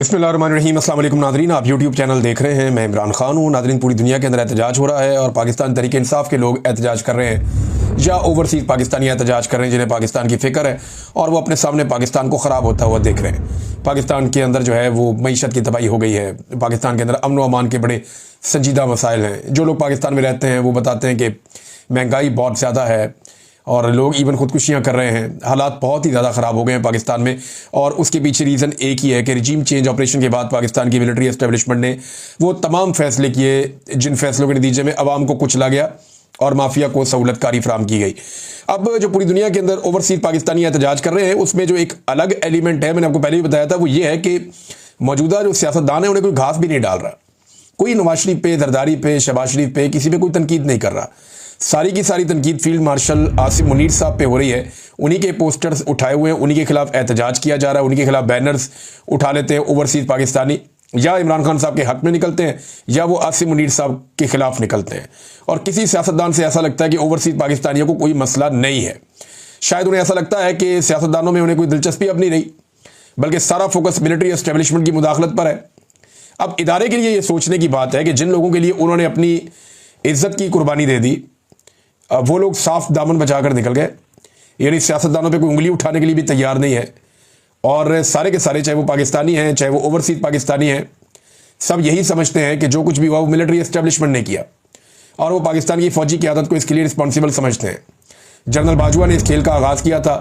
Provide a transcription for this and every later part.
बिस्मिल्लाहिर्रहमानिर्रहीम। अस्सलाम वालेकुम नाज़रीन, आप यूट्यूब चैनल देख रहे हैं। मैं इमरान खान हूँ। नाज़रीन, पूरी दुनिया के अंदर एहतजाज हो रहा है और पाकिस्तान तहरीक इंसाफ के लोग एहतजाज कर रहे हैं या ओवरसीज़ पाकिस्तानी एहतजाज कर रहे हैं जिन्हें पाकिस्तान की फ़िक्र है और वो अपने सामने पाकिस्तान को ख़राब होता हुआ देख रहे हैं। पाकिस्तान के अंदर जो है वो मईशत की तबाही हो गई है। पाकिस्तान के अंदर अमन व अमान के बड़े संजीदा मसाइल हैं। जो लोग पाकिस्तान में रहते हैं वो बताते हैं कि महंगाई बहुत ज़्यादा है और लोग इवन खुदकुशियाँ कर रहे हैं। हालात बहुत ही ज़्यादा ख़राब हो गए हैं पाकिस्तान में और उसके पीछे रीज़न एक ही है कि रिजीम चेंज ऑपरेशन के बाद पाकिस्तान की मिलिट्री एस्टेब्लिशमेंट ने वो तमाम फ़ैसले किए जिन फ़ैसलों के नतीजे में अवाम को कुचला गया और माफिया को सहूलतकारी फराम की गई। अब जो पूरी दुनिया के अंदर ओवरसीज़ पाकिस्तानी एहतजाज कर रहे हैं उसमें जो एक अलग एलिमेंट है, मैंने आपको पहले भी बताया था, वो ये है कि मौजूदा जो सियासतदान है उन्हें कोई घास भी नहीं डाल रहा। कोई नवाज शरीफ पे, जरदारी पे, शहबाज शरीफ पे, किसी पे कोई तनकीद नहीं कर रहा। सारी की सारी तनकीद फील्ड मार्शल आसिम मुनीर साहब पे हो रही है। उन्हीं के पोस्टर्स उठाए हुए हैं, उन्हीं के खिलाफ एहतजाज किया जा रहा है, उन्हीं के खिलाफ बैनर्स उठा लेते हैं ओवरसीज़ पाकिस्तानी, या इमरान खान साहब के हक में निकलते हैं या वो आसिम मुनीर साहब के खिलाफ निकलते हैं। और किसी सियासतदान से ऐसा लगता है कि ओवरसीज़ पाकिस्तानियों को कोई मसला नहीं है। शायद उन्हें ऐसा लगता है कि सियासतदानों में उन्हें कोई दिलचस्पी अब नहीं रही, बल्कि सारा फोकस मिलिट्री एस्टेब्लिशमेंट की मुदाखलत पर है। अब इदारे के लिए ये सोचने की बात है कि जिन लोगों के लिए उन्होंने अपनी इज्जत की कुर्बानी दे दी वो लोग साफ दामन बचाकर निकल गए, यानी सियासतदानों पे कोई उंगली उठाने के लिए भी तैयार नहीं है। और सारे के सारे, चाहे वो पाकिस्तानी हैं चाहे वो ओवरसीज़ पाकिस्तानी हैं, सब यही समझते हैं कि जो कुछ भी हुआ वो मिलिट्री एस्टेब्लिशमेंट ने किया और वो पाकिस्तान की फ़ौजी क़यादत को इसके लिए रिस्पॉन्सिबल समझते हैं। जनरल बाजवा ने इस खेल का आगाज़ किया था,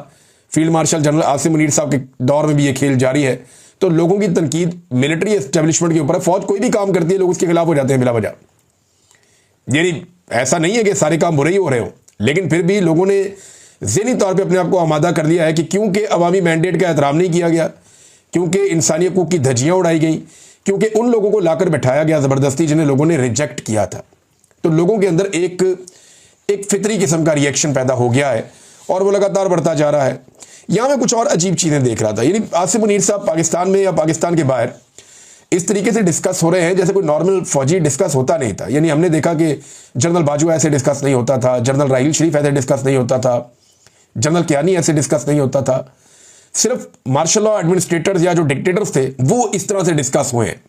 field marshal general Asim Munir साहब के दौर में भी ये खेल जारी है। तो लोगों की तनकीद मिलिट्री एस्टेब्लिशमेंट के ऊपर है। फ़ौज कोई भी काम करती है लोग उसके खिलाफ हो जाते हैं बिला वजह। यानी ऐसा नहीं है कि सारे काम बुरे ही हो रहे हो, लेकिन फिर भी लोगों ने ज़हनी तौर पे अपने आप को आमादा कर लिया है कि क्योंकि अवामी मैंडेट का एहतराम नहीं किया गया, क्योंकि इंसानी हकूक़ की धज्जियाँ उड़ाई गई, क्योंकि उन लोगों को लाकर बैठाया गया ज़बरदस्ती जिन्हें लोगों ने रिजेक्ट किया था, तो लोगों के अंदर एक फितरी किस्म का रिएक्शन पैदा हो गया है और वो लगातार बढ़ता जा रहा है। यहाँ मैं कुछ और अजीब चीज़ें देख रहा था। यानी आसिम मुनीर साहब पाकिस्तान में या पाकिस्तान के बाहर इस तरीके से डिस्कस हो रहे हैं जैसे कोई नॉर्मल फौजी डिस्कस होता नहीं था। यानी हमने देखा कि जनरल बाजवा ऐसे डिस्कस नहीं होता था, जनरल राहील शरीफ ऐसे डिस्कस नहीं होता था, जनरल कियानी ऐसे डिस्कस नहीं होता था। सिर्फ मार्शल लॉ एडमिनिस्ट्रेटर्स या जो डिक्टेटर्स थे वो इस तरह से डिस्कस हुए हैं।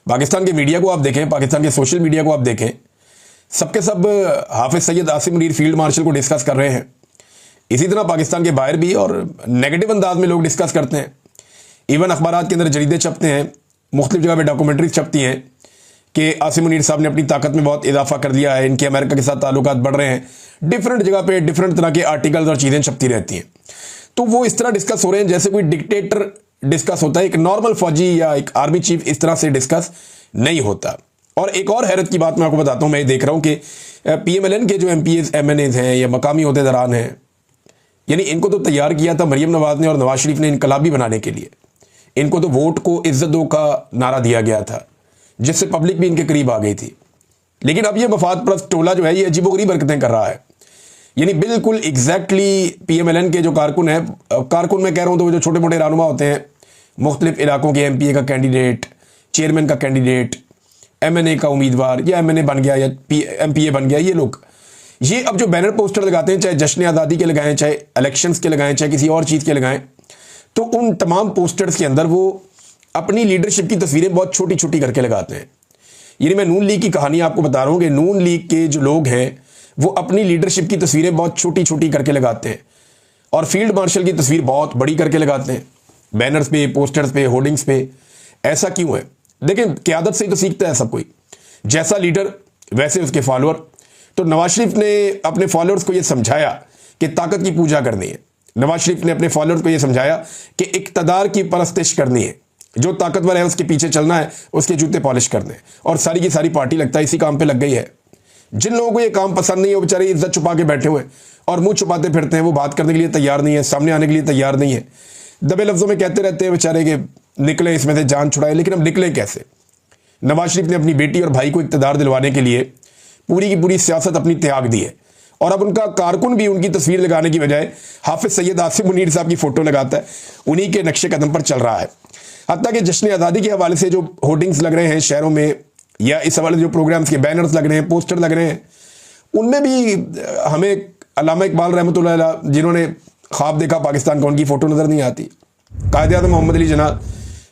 पाकिस्तान के मीडिया को आप देखें, पाकिस्तान के सोशल मीडिया को आप देखें, सबके सब हाफिज सैयद आसिम मुनीर फील्ड मार्शल को डिस्कस कर रहे हैं। इसी तरह पाकिस्तान के बाहर भी और नेगेटिव अंदाज में लोग डिस्कस करते हैं। इवन अखबारात के अंदर जरीदे छपते हैं, मुख्तलिफ जगह पे डॉक्यूमेंट्रीज छपती हैं कि आसिम मुनीर साहब ने अपनी ताकत में बहुत इजाफा कर दिया है, इनके अमेरिका के साथ ताल्लुकात बढ़ रहे हैं। डिफरेंट जगह पे डिफरेंट तरह के आर्टिकल्स और चीज़ें छपती रहती हैं। तो वो इस तरह डिस्कस हो रहे हैं जैसे कोई डिक्टेटर डिस्कस होता है। एक नॉर्मल फौजी या एक आर्मी चीफ इस तरह से डिस्कस नहीं होता। और एक और हैरत की बात मैं आपको बताता हूँ, मैं देख रहा हूँ कि PMLN के जो MPs MNAs हैं या मकामी अहदेदारान हैं, यानी इनको तो तैयार किया था मरीम नवाज ने और नवाज शरीफ ने इनकलाबी बनाने के लिए। इनको तो वोट को इज्जत दो का नारा दिया गया था जिससे पब्लिक भी इनके करीब आ गई थी। लेकिन अब ये मफाद परस्त टोला जो है ये अजीबोगरीब हरकतें कर रहा है। यानी बिल्कुल एग्जैक्टली PMLN के जो कारकुन है, कारकुन मैं कह रहा हूँ तो वो जो छोटे मोटे रहनुमा होते हैं, मुख्तलिफ इलाकों के MPA का कैंडिडेट, चेयरमैन का कैंडिडेट, MNA का उम्मीदवार या MNA बन गया या MPA बन गया, ये लोग ये अब जो बैनर पोस्टर लगाते हैं, चाहे जश्न आज़ादी के लगाएं, चाहे इलेक्शंस के लगाएं, चाहे किसी और चीज़ के लगाएं, तो उन तमाम पोस्टर्स के अंदर वो अपनी लीडरशिप की तस्वीरें बहुत छोटी छोटी करके लगाते हैं। यानी मैं नून लीग की कहानी आपको बता रहा हूँ कि नून लीग के जो लोग हैं वो अपनी लीडरशिप की तस्वीरें बहुत छोटी छोटी करके लगाते हैं और फील्ड मार्शल की तस्वीर बहुत बड़ी करके लगाते हैं बैनर्स पे, पोस्टर्स पे, होर्डिंग्स पे। ऐसा क्यों है? देखें, क़यादत से ही तो सीखता है सब कोई। जैसा लीडर वैसे उसके फॉलोअर। तो नवाज शरीफ ने अपने फॉलोअर्स को यह समझाया कि ताकत की पूजा करनी है। नवाज शरीफ ने अपने फॉलोअर्स को यह समझाया कि इक़्तिदार की परस्तिश करनी है, जो ताकतवर है उसके पीछे चलना है, उसके जूते पॉलिश करने हैं। और सारी की सारी पार्टी लगता है इसी काम पे लग गई है। जिन लोगों को ये काम पसंद नहीं है वो बेचारे इज्जत छुपा के बैठे हुए और मुंह छुपाते फिरते हैं। वो बात करने के लिए तैयार नहीं है, सामने आने के लिए तैयार नहीं है, दबे लफ्ज़ों में कहते रहते हैं बेचारे कि निकले इसमें से, जान छुड़ाए। लेकिन अब निकले कैसे? नवाज शरीफ ने अपनी बेटी और भाई को इक़्तिदार दिलवाने के लिए पूरी की पूरी सियासत अपनी त्याग दी है और अब उनका कारकुन भी उनकी तस्वीर लगाने की बजाय हाफिज सैयद आसिम मुनीर साहब की फ़ोटो लगाता है, उन्हीं के नक्शे कदम पर चल रहा है। हत्ता कि जश्न आज़ादी के हवाले से जो होर्डिंग्स लग रहे हैं शहरों में या इस हवाले से जो प्रोग्राम्स के बैनर्स लग रहे हैं, पोस्टर लग रहे हैं, उनमें भी हमें अल्लामा इकबाल रहमतुल्लाह अलैह जिन्होंने ख्वाब देखा पाकिस्तान का, उनकी फ़ोटो नज़र नहीं आती। कायद-ए-आज़म मोहम्मद अली जिन्ना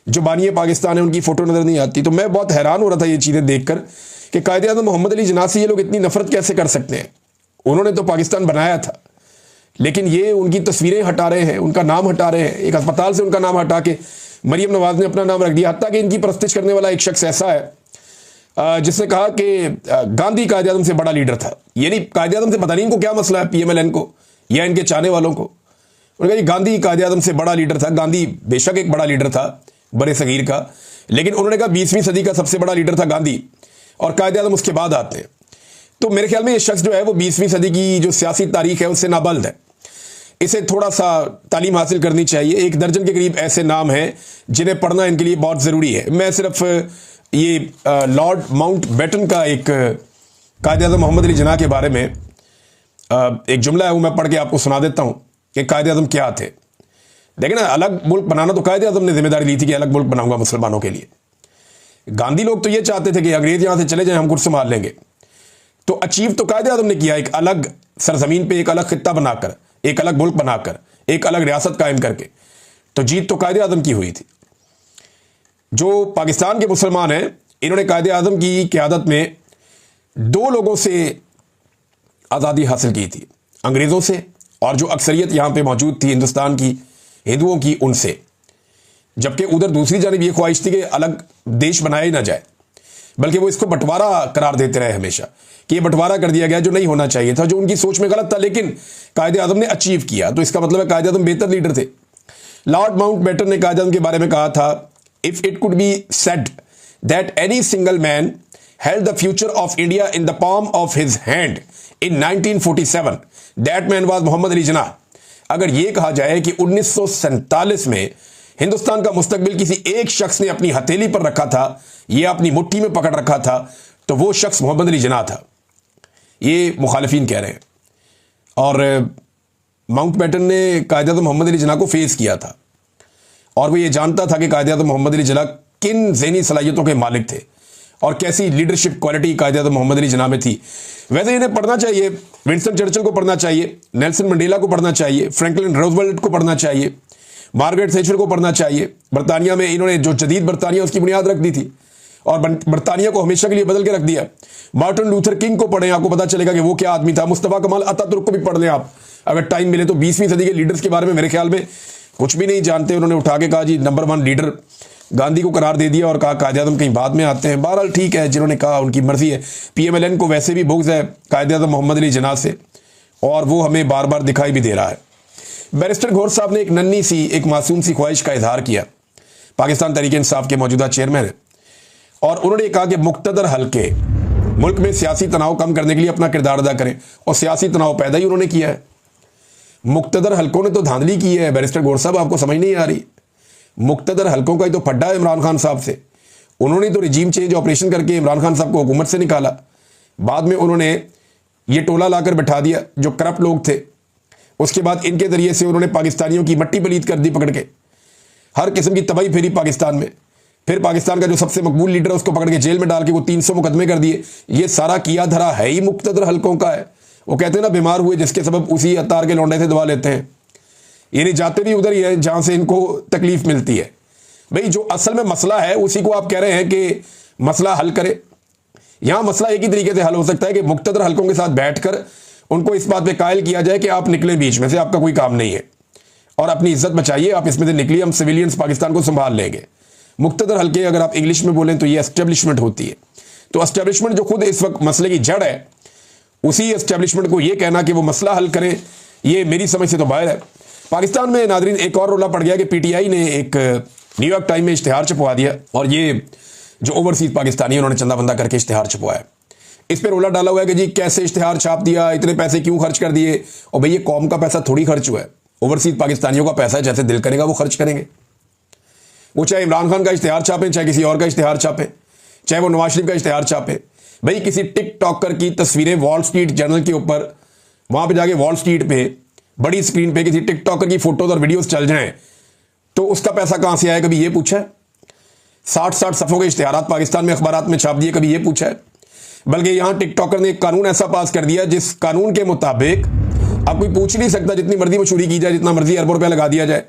जो बानी पाकिस्तान है उनकी फ़ोटो नज़र नहीं आती। तो मैं बहुत हैरान हो रहा था ये चीज़ें देखकर कि कायदे आज़म मोहम्मद अली जिन्ना से ये लोग इतनी नफरत कैसे कर सकते हैं। उन्होंने तो पाकिस्तान बनाया था, लेकिन ये उनकी तस्वीरें हटा रहे हैं, उनका नाम हटा रहे हैं, एक अस्पताल से उनका नाम हटा के मरीम नवाज ने अपना नाम रख दिया। हत्ता कि इनकी परस्तिश करने वाला एक शख्स ऐसा है जिसने कहा कि गांधी कायदे आज़म से बड़ा लीडर था। यानी कायदे आज़म से पता नहीं इनको क्या मसला है, PMLN को या इनके चाहने वालों को। उन्होंने कहा गांधी कायदे आज़म से बड़ा लीडर था। गांधी बेशक एक बड़ा लीडर था बड़े सगीर का, लेकिन उन्होंने कहा 20वीं सदी का सबसे बड़ा लीडर था गांधी, और कायदे आज़म उसके बाद आते हैं। तो मेरे ख्याल में ये शख्स जो है वो 20वीं सदी की जो सियासी तारीख है उससे नाबल्द है। इसे थोड़ा सा तालीम हासिल करनी चाहिए। 1 दर्जन के करीब ऐसे नाम हैं जिन्हें पढ़ना इनके लिए बहुत ज़रूरी है। मैं सिर्फ ये लॉर्ड माउंट बैटन का एक कायदे आज़म मोहम्मद अली जिन्ना के बारे में एक जुमला है वो मैं पढ़ के आपको सुना देता हूँ कि कायदे आज़म क्या थे। देखिए ना, अलग मुल्क बनाना तो कायदे आज़म ने जिम्मेदारी ली थी कि अलग मुल्क बनाऊंगा मुसलमानों के लिए। गांधी लोग तो ये चाहते थे कि अंग्रेज यहां से चले जाएं, हम कुछ संभाल लेंगे। तो अचीव तो कायदे आज़म ने किया, एक अलग सरजमीन पे एक अलग खित्ता बनाकर, एक अलग मुल्क बनाकर, एक अलग रियासत कायम करके। तो जीत तो कायदे आज़म की हुई थी। जो पाकिस्तान के मुसलमान हैं, इन्होंने कायदे आज़म की क़यादत में 2 लोगों से आज़ादी हासिल की थी, अंग्रेज़ों से और जो अक्सरियत यहाँ पे मौजूद थी हिंदुस्तान की हिंदुओं की, उनसे। जबकि उधर दूसरी जानिब ये ख्वाहिश थी कि अलग देश बनाया ही ना जाए, बल्कि वो इसको बंटवारा करार देते रहे हमेशा कि ये बंटवारा कर दिया गया जो नहीं होना चाहिए था, जो उनकी सोच में गलत था, लेकिन कायदे आज़म ने अचीव किया। तो इसका मतलब है कायदे आज़म बेहतर लीडर थे। लॉर्ड माउंट बैटन ने कायदे आज़म के बारे में कहा था, if it could be said that any single man held the future of India in the palm of his hand in 1947, that man was Mohammad Ali Jinnah. अगर यह कहा जाए कि 1947 में हिंदुस्तान का मुस्तकबिल किसी एक शख्स ने अपनी हथेली पर रखा था, यह अपनी मुट्ठी में पकड़ रखा था, तो वो शख्स मोहम्मद अली जिन्ना था। ये मुखालिफिन कह रहे हैं। और माउंट बैटन ने कायदे आज़म मोहम्मद अली जिन्ना को फेस किया था, और वो ये जानता था कि कायदे आज़म मोहम्मद अली जिन्ना किन ज़हनी सलाहियतों के मालिक थे और कैसी लीडरशिप क्वालिटी कायदे आज़म मोहम्मद अली जिन्ना में थी। वैसे इन्हें पढ़ना चाहिए, विंस्टन चर्चिल को पढ़ना चाहिए, नेल्सन मंडेला को पढ़ना चाहिए, फ्रैंकलिन रूजवेल्ट को पढ़ना चाहिए, मार्गरेट थैचर को पढ़ना चाहिए। बरतानिया में इन्होंने जो जदीद बरतानिया उसकी बुनियाद रख दी थी और बरतानिया को हमेशा के लिए बदल के रख दिया। मार्टिन लूथर किंग को पढ़ें, आपको पता चलेगा कि वो क्या आदमी था। मुस्तफ़ा कमाल अतातुर्क को भी पढ़ लें आप, अगर टाइम मिले तो। 20वीं सदी के लीडर्स के बारे में मेरे ख्याल में कुछ भी नहीं जानते। उन्होंने उठा के कहा जी नंबर 1 लीडर गांधी को करार दे दिया और कहा कायदे आज़म कहीं बाद में आते हैं। बहरहाल ठीक है, जिन्होंने कहा उनकी मर्जी है। PMLN को वैसे भी बुग़्ज़ है कायदे आज़म मोहम्मद अली जिन्ना से, और वो हमें बार बार दिखाई भी दे रहा है। बैरिस्टर घोर साहब ने एक नन्ही सी, एक मासूम सी ख्वाहिश का इजहार किया। पाकिस्तान तहरीक इंसाफ के मौजूदा चेयरमैन है, और उन्होंने कहा कि मुक़्तदर हल्के मुल्क में सियासी तनाव कम करने के लिए अपना किरदार अदा करें, और सियासी तनाव पैदा ही उन्होंने किया है। मुक़्तदर हल्कों ने तो धांधली की है बैरिस्टर घोर साहब, आपको समझ नहीं आ रही। मुक़्तदर हल्कों का ही तो फड्डा है इमरान खान साहब से। उन्होंने तो रिजीम चेंज ऑपरेशन करके इमरान खान साहब को हुकूमत से निकाला। बाद में उन्होंने ये टोला लाकर बैठा दिया जो करप्ट लोग थे। उसके बाद इनके ज़रिए से उन्होंने पाकिस्तानियों की मट्टी पलीत कर दी पकड़ के, हर किस्म की तबाही फेरी पाकिस्तान में। फिर पाकिस्तान का जो सबसे मकबूल लीडर है उसको पकड़ के जेल में डाल के वो 300 मुकदमे कर दिए। ये सारा किया धरा है ही मुक़्तदर हल्कों का है। वो कहते हैं ना, बीमार हुए जिसके सबब उसी अतार के लौंडे से दवा लेते हैं। यानी जाते भी उधर ही है जहां से इनको तकलीफ मिलती है। भाई जो असल में मसला है उसी को आप कह रहे हैं कि मसला हल करे। यहां मसला एक ही तरीके से हल हो सकता है कि मुक़्तदर हल्कों के साथ बैठकर उनको इस बात पे कायल किया जाए कि आप निकले बीच में से, आपका कोई काम नहीं है और अपनी इज्जत बचाइए, आप इसमें से निकलिए, हम सिविलियंस पाकिस्तान को संभाल लेंगे। मुक़्तदर हल्के अगर आप इंग्लिश में बोलें तो ये एस्टेब्लिशमेंट होती है। तो एस्टेब्लिशमेंट जो खुद इस वक्त मसले की जड़ है, उसी एस्टेब्लिशमेंट को ये कहना कि वो मसला हल करें, ये मेरी समझ से तो बाहर है। पाकिस्तान में नादरीन एक और रोला पड़ गया कि PTI ने एक न्यूयॉर्क टाइम में इश्तिहार छपवा दिया, और ये जो ओवरसीज पाकिस्तानी उन्होंने चंदा बंदा करके इश्तिहार छपवाया। इस पर रोला डाला हुआ है कि जी कैसे इश्तिहार छाप दिया, इतने पैसे क्यों खर्च कर दिए। और भाई ये कौम का पैसा थोड़ी खर्च हुआ है, ओवरसीज पाकिस्तानियों का पैसा है, जैसे दिल करेगा वो खर्च करेंगे। वो चाहे इमरान खान का इश्तिहार छापें, चाहे किसी और का इश्तिहार छापें, चाहे वो नवाज शरीफ का इश्तिहार छापें। भाई किसी टिकटॉकर की तस्वीरें वॉल स्ट्रीट जर्नल के ऊपर, वहां पे जाके वॉल स्ट्रीट पे बड़ी स्क्रीन पे किसी टिकटॉकर की फोटोज और वीडियोस चल जाएं तो उसका पैसा कहां से आया, कभी ये पूछा है? 60-60 सफ़ों के इश्तिहारात पाकिस्तान में अखबारात में छाप दिए, कभी ये पूछा है? बल्कि यहां टिकटॉकर ने एक कानून ऐसा पास कर दिया जिस कानून के मुताबिक अब कोई पूछ नहीं सकता, जितनी मर्जी मशहूरी की जाए, जितना मर्जी अरबों रुपया लगा दिया जाए।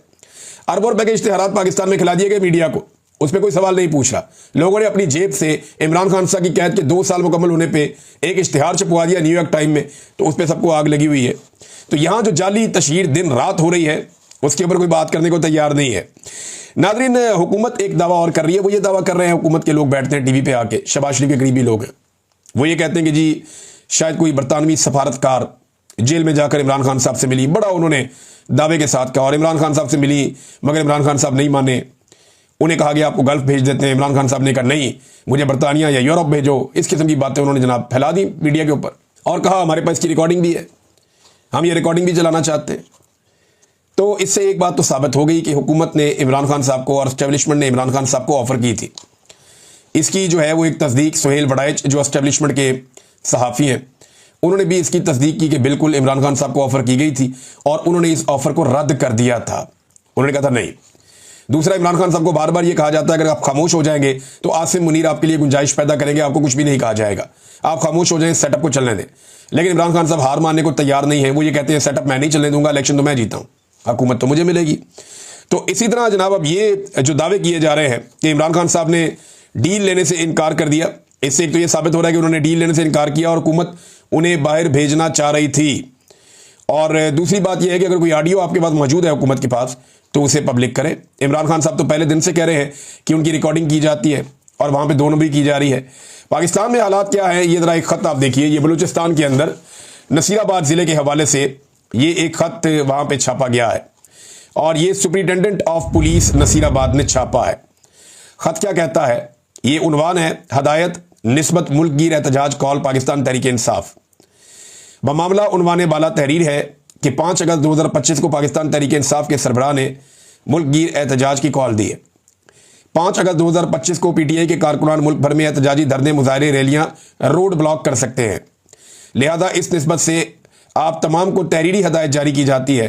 अरबों रुपए के इश्तिहारात पाकिस्तान में खिला दिए गए मीडिया को, उस पर कोई सवाल नहीं पूछ रहा। लोगों ने अपनी जेब से इमरान खान साहब की कैद के 2 साल मुकम्मल होने पे एक इश्तिहार छपवा दिया न्यूयॉर्क टाइम में, तो उस पर सबको आग लगी हुई है। तो यहाँ जो जाली तशहीर दिन रात हो रही है उसके ऊपर कोई बात करने को तैयार नहीं है। नाज़रीन, हुकूमत एक दावा और कर रही है। वो ये दावा कर रहे हैं, हुकूमत के लोग बैठते हैं टीवी पे आके, शहबाज शरीफ के करीबी लोग हैं, वो ये कहते हैं कि जी शायद कोई बरतानवी सफारतकार जेल में जाकर इमरान खान साहब से मिली, बड़ा उन्होंने दावे के साथ कहा, और इमरान खान साहब से मिली मगर इमरान खान साहब नहीं माने। उन्हें कहा कि आपको गल्फ भेज देते हैं। इमरान खान साहब ने कहा नहीं, मुझे बरतानिया या यूरोप भेजो। इस किस्म की बातें उन्होंने जनाब फैला दी मीडिया के ऊपर, और कहा हमारे पास इसकी रिकॉर्डिंग भी है, हम ये रिकॉर्डिंग भी चलाना चाहते हैं। तो इससे एक बात तो साबित हो गई कि हुकूमत ने इमरान खान साहब को और एस्टेब्लिशमेंट ने इमरान खान साहब को ऑफर की थी। इसकी जो है वो एक तस्दीक सुहेल वड़ाइच जो एस्टेब्लिशमेंट के सहाफ़ी हैं, उन्होंने भी इसकी तस्दीक की कि बिल्कुल इमरान खान साहब को ऑफर की गई थी और उन्होंने इस ऑफर को रद्द कर दिया था। उन्होंने कहा था नहीं। दूसरा, इमरान खान साहब को बार बार ये कहा जाता है अगर आप खामोश हो जाएंगे तो आसिम मुनीर आपके लिए गुंजाइश पैदा करेंगे, आपको कुछ भी नहीं कहा जाएगा, आप खामोश हो जाएं, सेटअप को चलने दें। लेकिन इमरान खान साहब हार मानने को तैयार नहीं है। वो ये कहते हैं सेटअप मैं नहीं चलने दूंगा, इलेक्शन तो मैं जीता हूं, हुकूमत तो मुझे मिलेगी। तो इसी तरह जनाब अब ये जो दावे किए जा रहे हैं कि इमरान खान साहब ने डील लेने से इनकार कर दिया, इससे एक तो ये साबित हो रहा है कि उन्होंने डील लेने से इनकार किया और हुकूमत उन्हें बाहर भेजना चाह रही थी। और दूसरी बात यह है कि अगर कोई ऑडियो आपके पास मौजूद है हुकूमत के पास तो उसे पब्लिक करें। इमरान खान साहब तो पहले दिन से कह रहे हैं कि उनकी रिकॉर्डिंग की जाती है और वहां पे दोनों भी की जा रही है। पाकिस्तान में हालात क्या है, ये जरा एक खत आप देखिए। ये बलूचिस्तान के अंदर नसीराबाद जिले के हवाले से ये एक खत वहां पे छापा गया है और ये सुपरिटेंडेंट ऑफ पुलिस नसीराबाद ने छापा है। खत क्या कहता है, ये उन्वान है हदायत निस्बत मुल्कगीर एहतजाज कॉल पाकिस्तान तहरीक इंसाफ। बमामला उन्वान बाला तहरीर है कि 5 अगस्त 2025 को पाकिस्तान तहरीक इंसाफ के सरबराह ने मुल्कगीर एहतजाज की कॉल दी है। 5 अगस्त 2025 को पीटीआई के कारकुनान मुल्क भर में एहतजाजी धरने, मुजाहरे, रैलियां, रोड ब्लॉक कर सकते हैं। लिहाजा इस निस्बत से आप तमाम को तहरीरी हदायत जारी की जाती है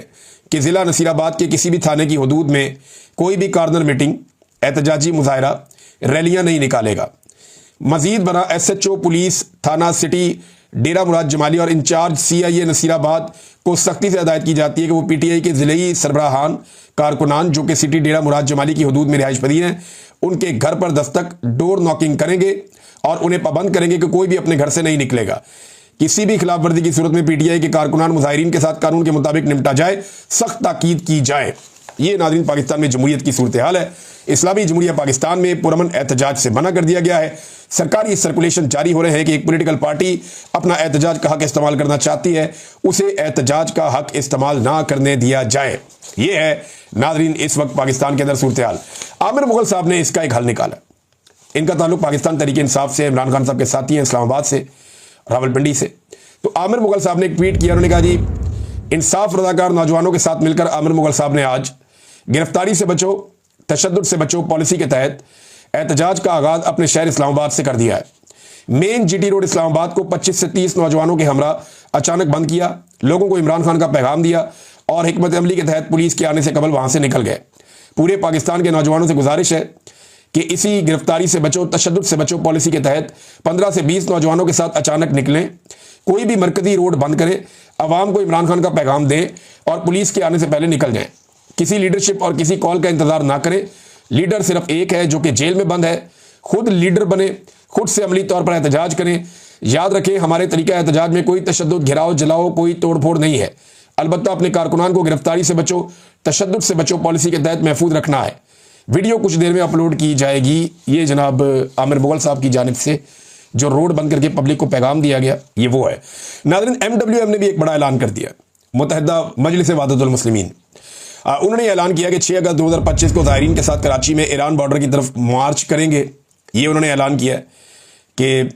कि ज़िला नसीराबाद के किसी भी थाने की हदूद में कोई भी कार्नर मीटिंग, एहतजाजी मुजाहरा, रैलियां नहीं निकालेगा। मजीद बना SHO पुलिस थाना सिटी डेरा मुराद जमाली और इंचार्ज CIA नसीराबाद को सख्ती से हदायत की जाती है कि वो पीटीआई के ज़िले सरबराहान कारकुनान जो कि सिटी डेरा मुराद जमाली की हदूद में रिहाइश पजीर हैं, उनके घर पर दस्तक, डोर नॉकिंग करेंगे और उन्हें पाबंद करेंगे कि कोई भी अपने घर से नहीं निकलेगा। किसी भी खिलाफ वर्जी की सूरत में पीटीआई के कारकुनान मुजाहिरीन के साथ कानून के मुताबिक निपटा जाए, सख्त ताकीद की जाए। ये नाज़रीन पाकिस्तान में जमहूरियत की सूरत हाल है। इस्लामी जमहूरिया पाकिस्तान में पुरअमन एहतजाज से मना कर दिया गया है। सरकारी सर्कुलेशन जारी हो रहे हैं कि एक पॉलिटिकल पार्टी अपना एहतजाज का हक इस्तेमाल करना चाहती है, उसे एहतजाज का हक इस्तेमाल ना करने दिया जाए। ये है नाज़रीन इस वक्त पाकिस्तान के अंदर सूरत हाल। आमिर मुगल साहब ने इसका एक हल निकाला। इनका ताल्लुक पाकिस्तान तहरीक इंसाफ से, इमरान खान साहब के साथी हैं इस्लामाबाद से, रावलपिंडी से। तो आमिर मुगल साहब ने एक ट्वीट किया, उन्होंने कहा जी इंसाफ रज़ाकार नौजवानों के साथ मिलकर आमिर मुगल साहब ने आज गिरफ्तारी से बचो, तशद्दुद से बचो पॉलिसी के तहत एहतजाज का आगाज अपने शहर इस्लामाबाद से कर दिया है। मेन GT रोड इस्लामाबाद को 25 से 30 नौजवानों के हमरा अचानक बंद किया, लोगों को इमरान खान का पैगाम दिया और हिकमत अमली के तहत पुलिस के आने से कबल वहां से निकल गए। पूरे पाकिस्तान के नौजवानों से गुजारिश है कि इसी गिरफ्तारी से बचो, तशद्दुद से बचो पॉलिसी के तहत 15 से 20 नौजवानों के साथ अचानक निकलें, कोई भी मरकजी रोड बंद करें, अवाम को इमरान खान का पैगाम दें और पुलिस के आने से पहले निकल जाएं। किसी लीडरशिप और किसी कॉल का इंतजार ना करें। लीडर सिर्फ एक है जो कि जेल में बंद है। खुद लीडर बने, खुद से अमली तौर पर एहतजाज करें। याद रखें हमारे तरीका एहतजाज में कोई तशद्दुद, घिराव, जलाओ, कोई तोड़फोड़ नहीं है। अलबत्ता अपने कारकुनान को गिरफ्तारी से बचो, तशद्दुद से बचो पॉलिसी के तहत महफूज रखना है। वीडियो कुछ देर में अपलोड की जाएगी। ये जनाब आमिर मुगल साहब की जानिब से जो रोड बंद करके पब्लिक को पैगाम दिया गया, ये वो है। नाज़रीन MWM ने भी एक बड़ा ऐलान कर दिया, मुत्तहिदा मजलिस वहदतुल मुस्लिमीन। उन्होंने ऐलान किया कि 6 अगस्त 2025 को ज़ायरीन के साथ कराची में ईरान बॉर्डर की तरफ मार्च करेंगे। ये उन्होंने ऐलान किया कि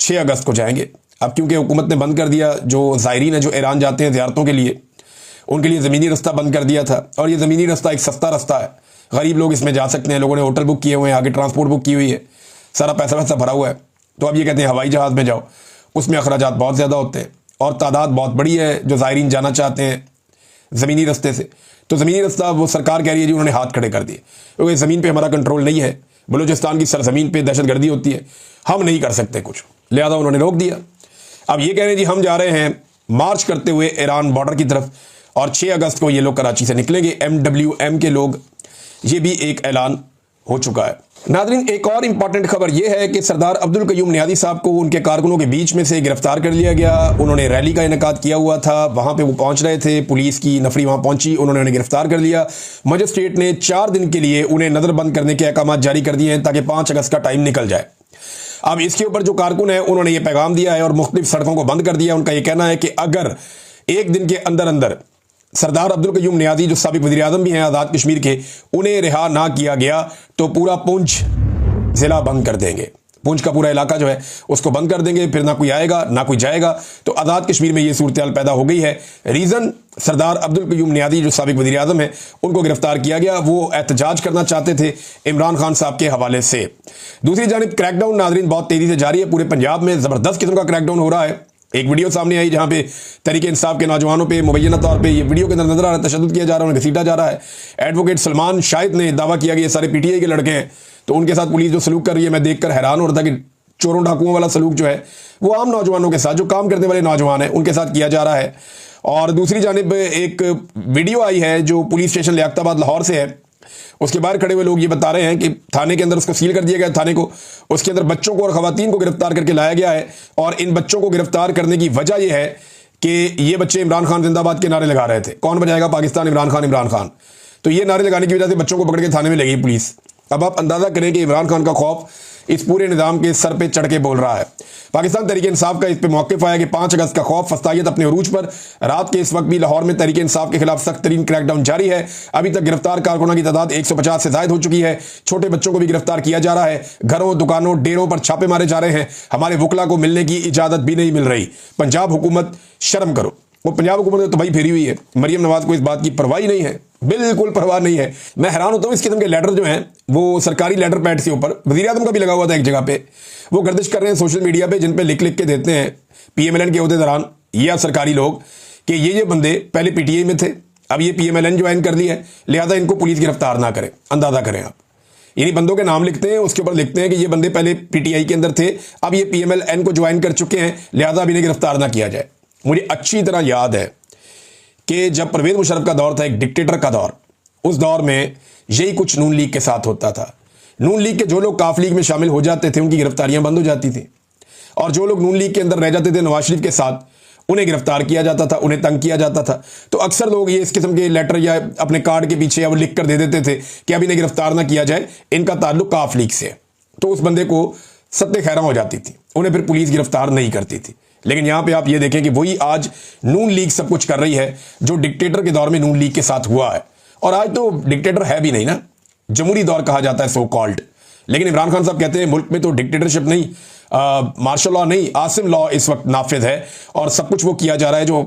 6 अगस्त को जाएंगे। अब क्योंकि हुकूमत ने बंद कर दिया, जो ज़ायरीन है जो ईरान जाते हैं ज़ियारतों के लिए, उनके लिए ज़मीनी रास्ता बंद कर दिया था और ये ज़मीनी रास्ता एक सस्ता रास्ता है, गरीब लोग इसमें जा सकते हैं। लोगों ने होटल बुक किए हुए हैं, आगे ट्रांसपोर्ट बुक की हुई है, सारा पैसा वैसा भरा हुआ है। तो अब ये कहते हैं हवाई जहाज़ में जाओ, उसमें अखराजात बहुत ज़्यादा होते हैं और तादाद बहुत बड़ी है जो ज़ायरीन जाना चाहते हैं ज़मीनी रास्ते से। तो ज़मीनी रास्ता वो सरकार कह रही है जी, उन्होंने हाथ खड़े कर दिए क्योंकि ज़मीन पे हमारा कंट्रोल नहीं है। बलूचिस्तान की सरजमीन पे दहशतगर्दी होती है, हम नहीं कर सकते कुछ, लिहाजा उन्होंने रोक दिया। अब ये कह रहे हैं जी हम जा रहे हैं मार्च करते हुए ईरान बॉर्डर की तरफ और 6 अगस्त को ये लोग कराची से निकलेंगे। MWM के लोग ये भी एक ऐलान हो चुका है। नादरीन, एक और इंपॉर्टेंट खबर यह है कि सरदार अब्दुल कयूम नियाज़ी साहब को उनके कारकुनों के बीच में से गिरफ्तार कर लिया गया। उन्होंने रैली का इनेकाद किया हुआ था, वहां पे वो पहुंच रहे थे, पुलिस की नफरी वहां पहुंची, उन्होंने उन्हें गिरफ्तार कर लिया। मजिस्ट्रेट ने 4 दिन के लिए उन्हें नजरबंद करने के अहकाम जारी कर दिए हैं ताकि 5 अगस्त का टाइम निकल जाए। अब इसके ऊपर जो कारकुन है उन्होंने ये पैगाम दिया है और मुख्तलिफ सड़कों को बंद कर दिया। उनका यह कहना है कि अगर एक दिन के अंदर अंदर सरदार अब्दुल कयूम नियाज़ी जो साबिक वज़ीर आज़म भी हैं आज़ाद कश्मीर के, उन्हें रिहा ना किया गया तो पूरा पुंछ जिला बंद कर देंगे। पुंछ का पूरा इलाका जो है उसको बंद कर देंगे, फिर ना कोई आएगा ना कोई जाएगा। तो आज़ाद कश्मीर में ये सूरत हाल पैदा हो गई है। रीज़न, सरदार अब्दुल कयूम नियाज़ी जो साबिक वज़ीर आज़म है उनको गिरफ्तार किया गया। वो एहतजाज करना चाहते थे इमरान खान साहब के हवाले से। दूसरी जानिब क्रैकडाउन नाज़रीन बहुत तेज़ी से जारी है। पूरे पंजाब में ज़बरदस्त किस्म का क्रैकडाउन हो रहा है। एक वीडियो सामने आई जहां पे तहरीक इंसाफ के नौजवानों पे मुबैना तौर पे ये वीडियो के अंदर नजर आ रहा है तशद्दुद किया जा रहा है, उन्हें घसीटा जा रहा है। एडवोकेट सलमान शाहिद ने दावा किया कि ये सारे पीटीआई के लड़के हैं, तो उनके साथ पुलिस जो सलूक कर रही है मैं देखकर हैरान हो रहा था कि चोरों डाकुओं वाला सलूक जो है वो आम नौजवानों के साथ, जो काम करने वाले नौजवान हैं उनके साथ किया जा रहा है। और दूसरी जानिब एक वीडियो आई है जो पुलिस स्टेशन लियाकताबाद लाहौर से है, उसके बाहर खड़े हुए लोग ये बता रहे हैं कि थाने के अंदर उसको सील कर दिया गया, थाने को, उसके अंदर बच्चों को और खवातीन को गिरफ्तार करके लाया गया है। और इन बच्चों को गिरफ्तार करने की वजह यह है कि ये बच्चे इमरान खान जिंदाबाद के नारे लगा रहे थे, कौन बचाएगा पाकिस्तान, इमरान खान इमरान खान। तो ये नारे लगाने की वजह से बच्चों को पकड़ के थाने में ले गई पुलिस। अब आप अंदाजा करें कि इमरान खान का खौफ इस पूरे निज़ाम के सर पे चढ़ के बोल रहा है। पाकिस्तान तहरीक इंसाफ का इस पे मौक़िफ़ आया कि 5 अगस्त का खौफ फस्तायत अपने उरूज पर। रात के इस वक्त भी लाहौर में तहरीक इंसाफ के खिलाफ सख्त तरीन क्रैकडाउन जारी है। अभी तक गिरफ्तार कारकुनों की तादाद 150 से ज़ायद हो चुकी है। छोटे बच्चों को भी गिरफ्तार किया जा रहा है। घरों, दुकानों, डेरों पर छापे मारे जा रहे हैं। हमारे वकला को मिलने की इजाज़त भी नहीं मिल रही। पंजाब हुकूमत शर्म करो। वो पंजाब हुकूमत ने तबाही फेरी हुई है। मरियम नवाज को इस बात की परवाह ही नहीं है, बिल्कुल परवाह नहीं है। मैं हैरान होता हूँ इस किस्म के लेटर जो हैं वो सरकारी लेटर पैड के ऊपर, वज़ीर आज़म का भी लगा हुआ था एक जगह पे, वो गर्दिश कर रहे हैं सोशल मीडिया पे, जिन पे लिख लिख के देते हैं PMLN के अहदेदारान या सरकारी लोग कि ये बंदे पहले PTI में थे, अब ये PMLN ज्वाइन कर लिया है, लिहाजा इनको पुलिस गिरफ्तार ना करे। अंदाजा करें आप, यानी बंदों के नाम लिखते हैं, उसके ऊपर लिखते हैं कि ये बंदे पहले PTI के अंदर थे, अब ये PMLN को ज्वाइन कर चुके हैं, लिहाजा अब इन्हें गिरफ्तार ना किया जाए। मुझे अच्छी तरह याद है कि जब परवेज मुशर्रफ का दौर था, एक डिक्टेटर का दौर, उस दौर में यही कुछ नून लीग के साथ होता था। नून लीग के जो लोग काफ लीग में शामिल हो जाते थे उनकी गिरफ्तारियां बंद हो जाती थी, और जो लोग नून लीग के अंदर रह जाते थे नवाज शरीफ के साथ, उन्हें गिरफ्तार किया जाता था, उन्हें तंग किया जाता था। तो अक्सर लोग ये इस किस्म के लेटर या अपने कार्ड के पीछे या वो लिख कर दे देते थे कि अब इन्हें गिरफ्तार ना किया जाए, इनका ताल्लुक काफ लीग से है। तो उस बंदे को सत्ते खैरा हो जाती थी, उन्हें फिर पुलिस गिरफ्तार नहीं करती थी। लेकिन यहां पे आप ये देखें कि वही आज नून लीग सब कुछ कर रही है जो डिक्टेटर के दौर में नून लीग के साथ हुआ है। और आज तो डिक्टेटर है भी नहीं ना, जमहूरी दौर कहा जाता है सो कॉल्ड। लेकिन इमरान खान साहब कहते हैं मुल्क में तो डिक्टेटरशिप नहीं, मार्शल लॉ नहीं, आसिम लॉ इस वक्त नाफिज है और सब कुछ वो किया जा रहा है जो